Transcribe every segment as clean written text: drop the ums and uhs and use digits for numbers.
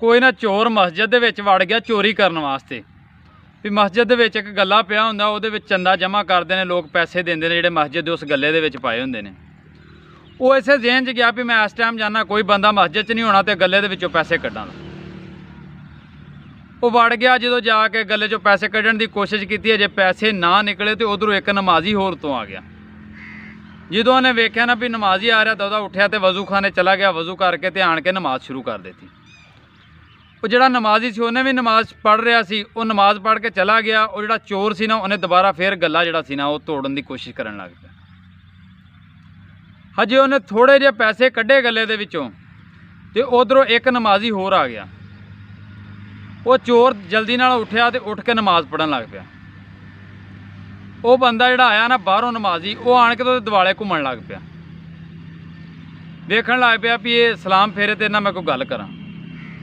कोई ना चोर मस्जिद दे विच वड़ गया चोरी करने वास्ते। भी मस्जिद दे विच एक गल्ला पिया हुंदा, उहदे विच चंदा जमा करदे ने लोग, पैसे देंदे ने जिहड़े मस्जिद दे उस गल्ले दे विच पाए हुंदे ने। वो इसे जेहन च गया भी मैं इस टाइम जाना, कोई बंदा मस्जिद च नहीं होना तो गले दे विचों पैसे कड्डां। वो वड़ गया, जो जाके गले चों पैसे कड्ढण की कोशिश की, अजे पैसे ना निकले तो उधरों एक नमाजी होर तो आ गया। जो उन्हें वेख्या ना भी नमाजी आ रहा तो वह उठ्या तो वजू खाने चला गया, वजू करके तो आण के नमाज शुरू कर दी। वो जिहड़ा नमाजी सी उन्हें भी नमाज पढ़ रहा सी, वो नमाज पढ़ के चला गया। वो जिहड़ा चोर सी ना उन्हें दोबारा फिर गला जिहड़ा सी ना वो तोड़न की कोशिश करन लग पिया। हजे उन्हें थोड़े जे पैसे कड्ढे गले दे विचों ते उधरों एक नमाजी होर आ गया। वो चोर जल्दी नाल उठ्या तो उठ के नमाज पढ़न लग पिया। वो बंदा जिहड़ा आया ना बाहरों नमाजी, वो आण के तो दुआले घूमन लग पिया, देखण लग पिया भी ये सलाम फेरे ते ना मैं कोई गल करां।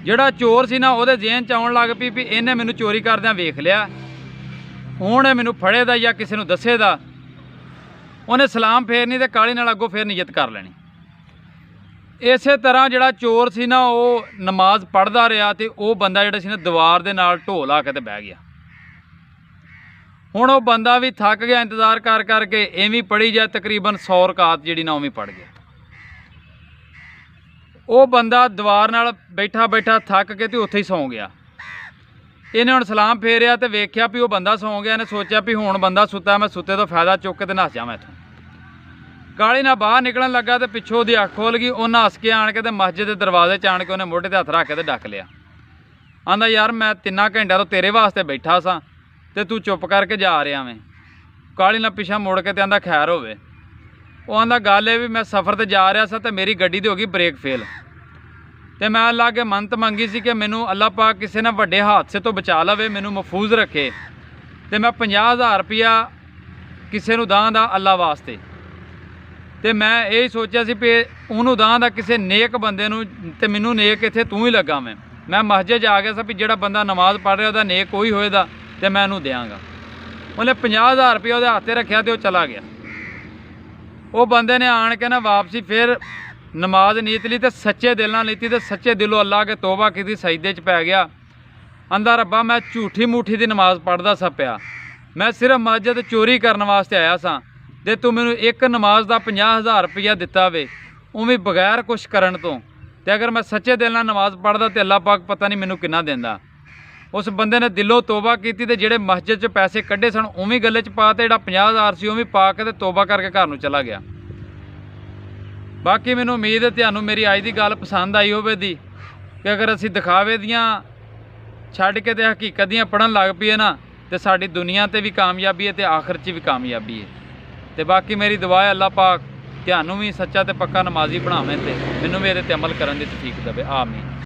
जिहड़ा चोर सी ना उहदे जेहन च आउण लग पई भी इहने मैनूं चोरी करदिआं वेख लिया, हुण मैनूं फड़े दा या किसी नूं दस्से दा। उन्हें सलाम फेरनी तो काली नाल अगों फिर नियत कर लेनी। इस तरह जिहड़ा चोर सी ना वो नमाज पढ़दा रहा तो वो बंदा जिहड़ा सी ना दीवार दे नाल ढो ला के ते बह गया। हुण वो बंदा भी थक गया इंतज़ार कर करके, इवें पढ़ी जाए तकरीबन 100 रकात जिहड़ी ना उवें पढ़ गया। वो बंदा दीवार नाल बैठा बैठा थक के तो उत्थे ही सौ गया। इन्हें हुण सलाम फेरिया तो वेख्या भी वो बंदा सौ गया। इन्हें सोचा भी हुण बंदा सुता, मैं सुते तो फायदा चुक के नस जावां इत्थों। काली ना बाहर निकलन लगा तो पिछों दी अख खोल गई। उन्हें हस के आण के तो मस्जिद के दरवाजे च आण के उन्हें मोढे ते हथ रख के डक लिया। आंदा यार मैं 3 घंटिਆਂ तो तेरे वास्ते बैठा सा ते तू चुप करके जा रहा मैं। काली ना पिछा मुड़ के ते आंदा खैर होवे। वो आंदा गल है भी मैं सफ़र ते जा रहा सा तो मेरी गड्डी दी हो गई ब्रेक फेल, तो मैं अल्लाह अगे मनत मंगी सी कि मैनू अल्लाह पाक किसी ने वड्डे हादसे तो बचा लवे, मैनू महफूज रखे। तो मैं 50,000 रुपया किसी नूं दां दा अल्लाह वास्ते। तो मैं यही सोचा सी भी उन्होंने दां दा किसी नेक बंदे नूं, ते मैनू नेक इत्थे तू ही लगा। मैं मस्जिद आ गया सा भी जिहड़ा बंदा नमाज पढ़ रहा उहदा नेक कोई होएगा तो मैं उन्होंने देंगा। उन्हें 50,000 रुपया उहदे हत्थे रखिया तो चला गया। वो बंदे ने आण के ना वापसी फिर नमाज नीत ली तो सच्चे दिल नाल लीती, तो सच्चे दिलों अल्लाह के तौबा की, सजदे च पै गया। आंदा रब्बा मैं झूठी मूठी की नमाज पढ़दा सा पिया, मैं सिर्फ मस्जिद चोरी करने वास्ते आया सा, ते तू मैनू एक नमाज का 50,000 रुपया दिता वे उवें बगैर कुछ करन तो। ते अगर मैं सच्चे दिल नाल नमाज पढ़दा तो अल्लाह पाक पता नहीं मैनू किन्ना देंदा। उस बंदे ने दिलों तौबा की ते जिहड़े मस्जिद च पैसे कड्ढे सन उवें गले च पा, ते जिहड़ा 50,000 सी उवें पा के ते तौबा करके घर नूं चला गया। बाकी मैनूं उम्मीद है तुहानूं मेरी अज की गल पसंद आई होवेगी कि अगर असीं दिखावे दियां छड्ड के ते हकीकत दियां पढ़न लग पईए ना तो साडी दुनिया ते भी कामयाबी है तो आखिरत च भी कामयाबी है। तो बाकी मेरी दुआ है अल्लाह पाक तुहानूं भी सच्चा ते पक्का नमाजी बनावे ते मैनूं भी इहदे ते अमल करन दी तौफीक देवे। आमीन।